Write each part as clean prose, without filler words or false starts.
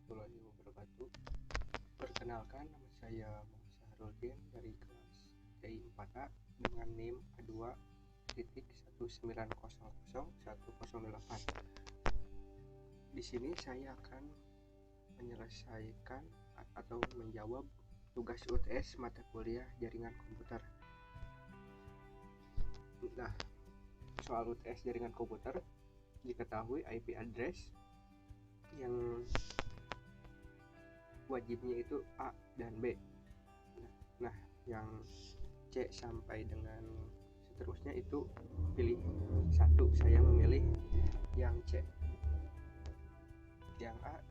warahmatullahi wabarakatuh. Perkenalkan, nama saya Muhammad Sahrudin dari kelas CI4A dengan NIM A2.1900108. Di sini saya akan menyelesaikan atau menjawab tugas UTS mata kuliah jaringan komputer. Nah, soal UTS jaringan komputer diketahui IP address yang wajibnya itu A dan B. Nah, yang C sampai dengan seterusnya itu pilih satu. Saya memilih yang C. Yang A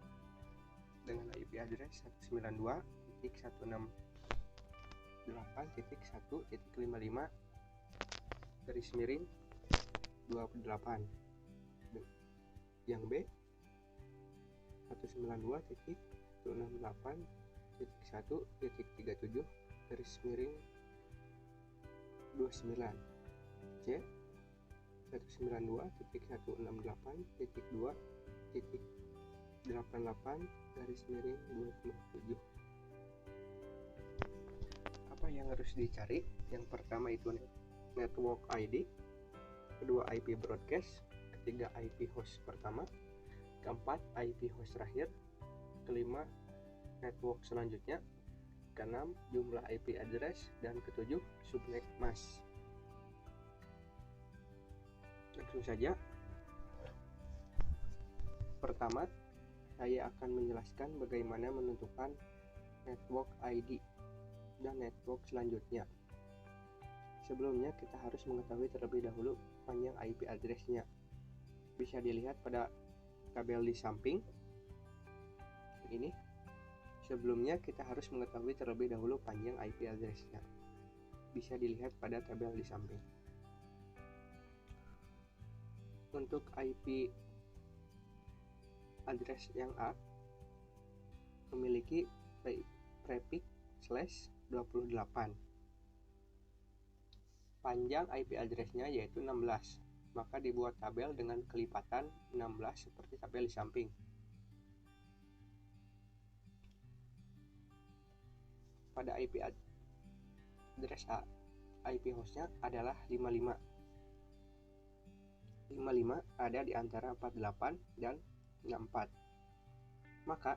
dengan IP address 192.168.1.55 garis miring 28. Yang B 192.168.1.37 garis miring 29. C 192.168.2.88 garis miring 27. Apa yang harus dicari? Yang pertama itu network ID, kedua IP broadcast, ketiga IP host pertama, keempat IP host terakhir, kelima network selanjutnya, keenam jumlah IP address, dan ketujuh subnet mask. Langsung saja. Pertama, saya akan menjelaskan bagaimana menentukan network ID dan network selanjutnya. Sebelumnya kita harus mengetahui terlebih dahulu panjang IP address-nya. Bisa dilihat pada tabel di samping ini. Sebelumnya kita harus mengetahui terlebih dahulu panjang IP address-nya. Bisa dilihat pada tabel di samping. Untuk IP address yang A memiliki prefix /28. Panjang IP address-nya yaitu 16. Maka dibuat tabel dengan kelipatan 16 seperti tabel di samping. Pada IP address A, IP hostnya adalah 55. 55 ada di antara 48 dan 64. Maka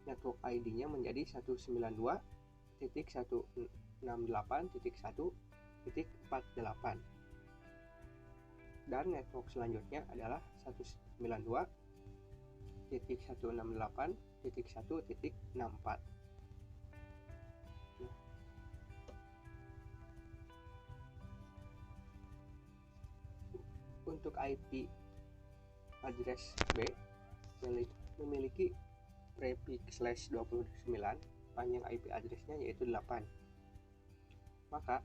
network ID-nya menjadi 192.168.1.48 dan network selanjutnya adalah 192.168.1.64. Untuk IP address B memiliki prefix /29, panjang IP address-nya yaitu 8. Maka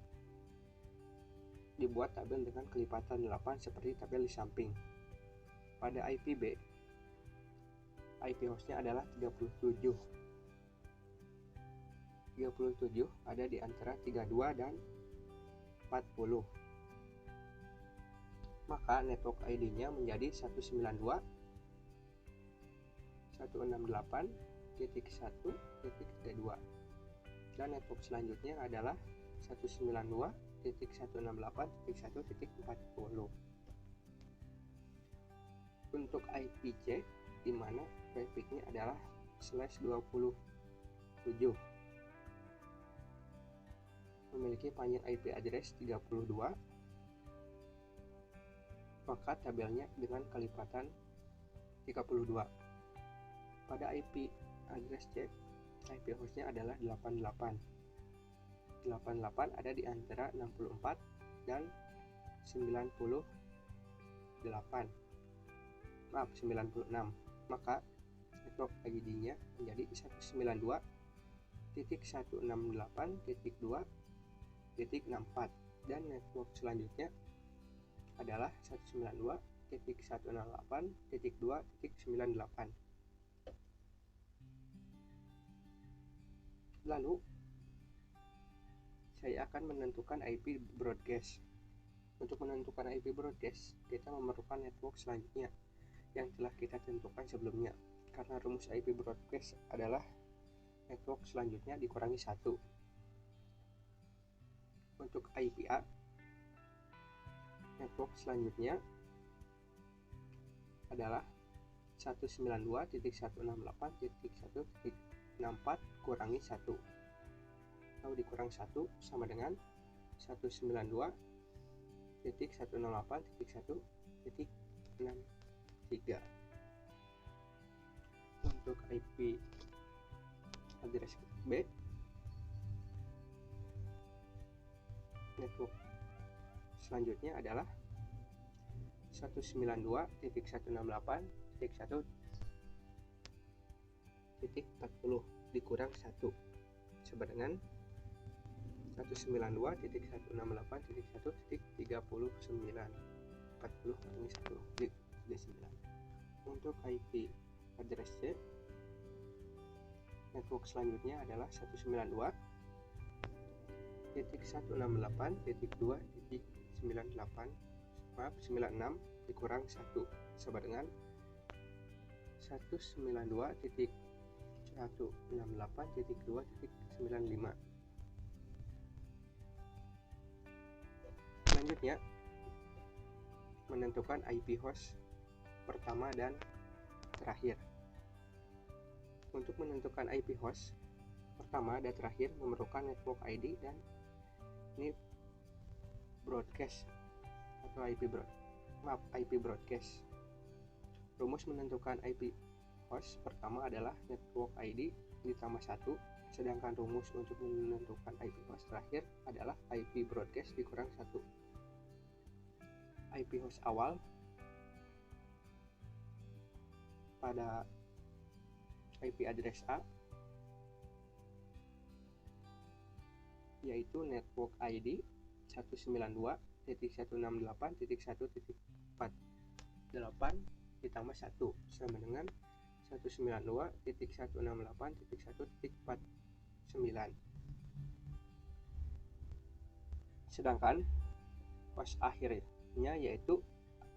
dibuat tabel dengan kelipatan 8 seperti tabel di samping. Pada IP B, IP host-nya adalah 37. 37 ada di antara 32 dan 40. Maka network ID-nya menjadi 192.168.1.32 dan network selanjutnya adalah 192.168.1.40. Untuk IP C di mana prefix-nya adalah /27 memiliki panjang IP address 32. Maka tabelnya dengan kelipatan 32. Pada IP address C, IP hostnya adalah 88. 88 ada di antara 64 dan 96. Maka network ID-nya menjadi 192.168.2.64 dan network selanjutnya adalah 192.168.2.98. Lalu saya akan menentukan IP broadcast. Untuk menentukan IP broadcast, kita memerlukan network selanjutnya, yang telah kita tentukan sebelumnya, karena rumus IP broadcast adalah network selanjutnya dikurangi 1. Untuk IPA, network selanjutnya adalah 192.168.1.64 kurangi 1, atau dikurang 1 sama dengan 192.108.1.63. Untuk IP address B, network selanjutnya adalah 192.168.1.40 dikurang 1 sama dengan 192.168.1.39. 40 kurangi 1 jadi 9. Untuk IP address C, network selanjutnya adalah 192.168.2.96 dikurang 1 sama dengan 192.168.2.95. Selanjutnya, menentukan IP host pertama dan terakhir. Untuk menentukan IP host pertama dan terakhir memerlukan network ID dan ini broadcast atau IP broadcast. Rumus menentukan IP host pertama adalah network ID ditambah 1, sedangkan rumus untuk menentukan IP host terakhir adalah IP broadcast dikurang 1. IP host awal pada IP address A yaitu network ID 192.168.1.48 ditambah 1 sama dengan 192.168.1.49. Sedangkan host akhirnya yaitu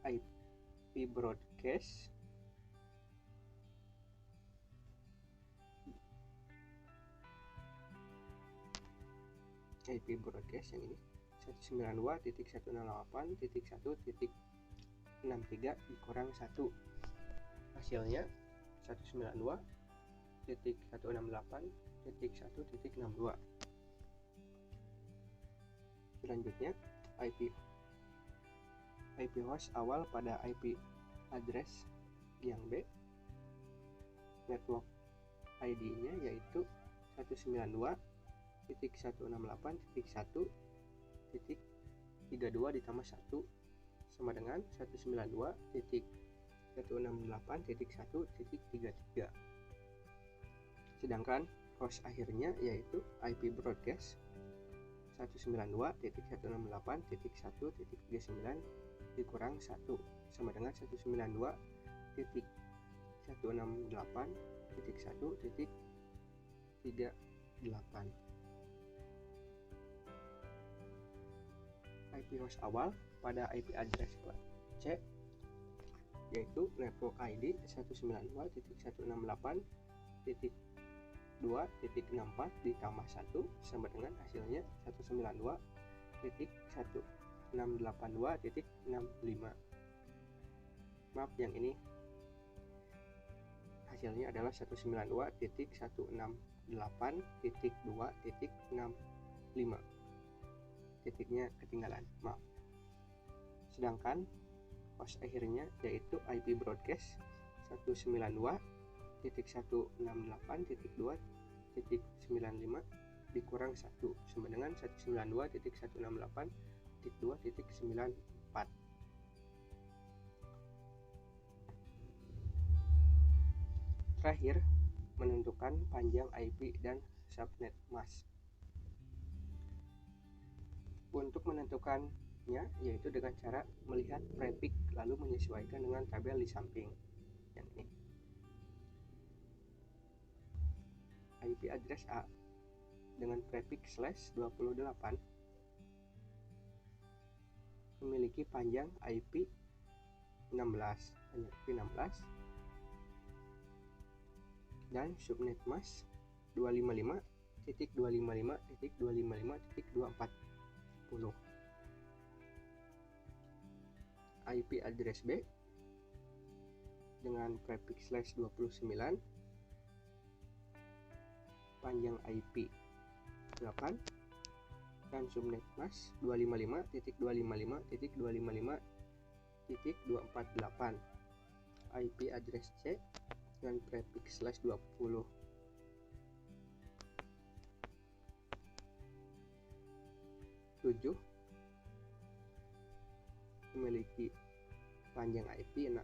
IP broadcast yang ini 192.168.1.63 dikurang 1, hasilnya 192.168.1.62. Selanjutnya IP host awal pada IP address yang B, network ID-nya yaitu 192.168.1.32 ditambah 1 sama dengan 192.168.1.33. Sedangkan host akhirnya yaitu IP broadcast 192.168.1.39 dikurang 1 sama dengan 192.168.1.38. IP host awal pada IP address C yaitu network ID 192.168.2.64 ditambah 1 sama dengan hasilnya 192.168.2.65. Maaf, yang ini hasilnya adalah 192.168.2.65. titiknya ketinggalan, maaf. Sedangkan host akhirnya yaitu IP broadcast 192.168.2.95 dikurang 1 sama dengan 192.168.2.94. Terakhir, menentukan panjang IP dan subnet mask. Untuk menentukannya yaitu dengan cara melihat prefix lalu menyesuaikan dengan tabel di samping yang ini. IP address A dengan prefix /28 memiliki panjang IP 16, panjang IP 16, dan subnet mask 255.255.255.240. IP address B dengan prefix slash 29, panjang IP 8, dan subnet mask 255.255.255.248. IP address C dengan prefix slash 27, memiliki panjang IP 6,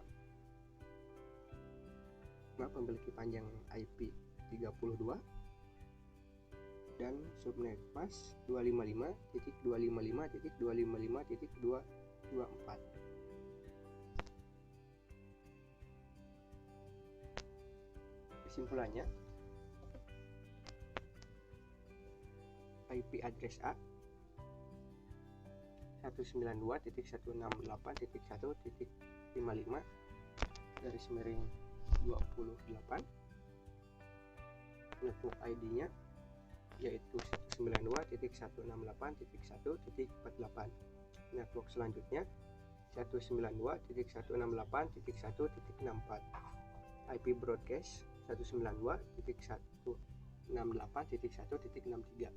memiliki panjang IP 32, dan subnet mask 255.255.255.224. Kesimpulannya, IP address A 192.168.55/28, network ID-nya yaitu 192.168.1.48. Network selanjutnya 192.168.1.64. IP broadcast 192.168.1.63.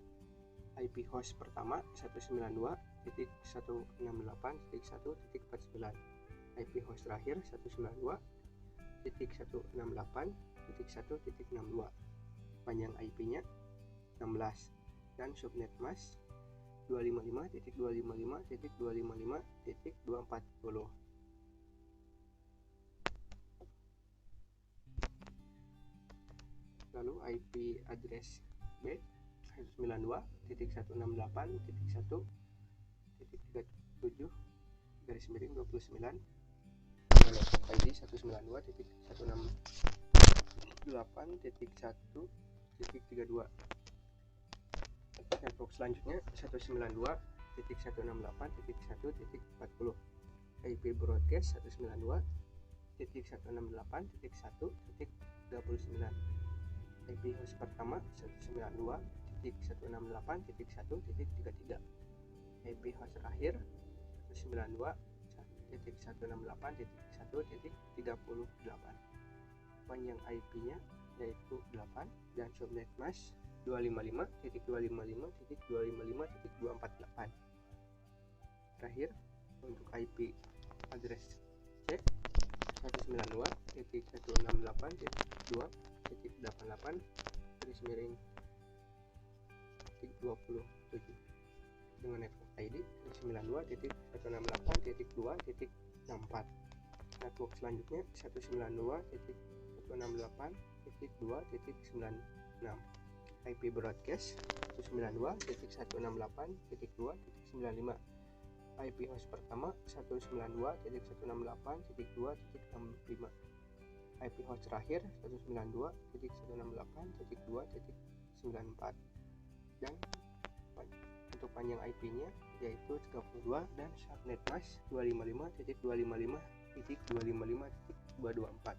IP host pertama 192.168.1.49. IP host terakhir 192.168.1.62. Panjang IP-nya 16, dan subnet mask 255.255.255.240. Lalu IP address B 192.168.1.37/29 dengan network ID 192.168.1.32. Network selanjutnya 192.168.1.40. IP broadcast 192.168.1.39. IP host pertama 192.168.1.33. IP host terakhir 192.168.1.38. Panjang IP-nya yaitu 8, dan subnet mask 255.255.255.248. Terakhir, untuk IP address C 192.168.2.27 dengan network ID 192.168.2.64. Network selanjutnya 192.168.2.96. IP broadcast 192.168.2.95. IP host pertama 192.168.2.65. IP host terakhir 192.168.2.94. Dan untuk panjang IP-nya yaitu 32, dan subnet mask 255.255.255.224.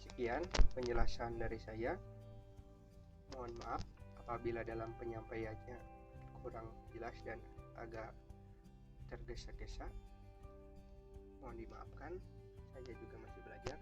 Sekian penjelasan dari saya. Mohon maaf apabila dalam penyampaiannya kurang jelas dan agak tergesa-gesa. Mohon dimaafkan, saya juga masih belajar.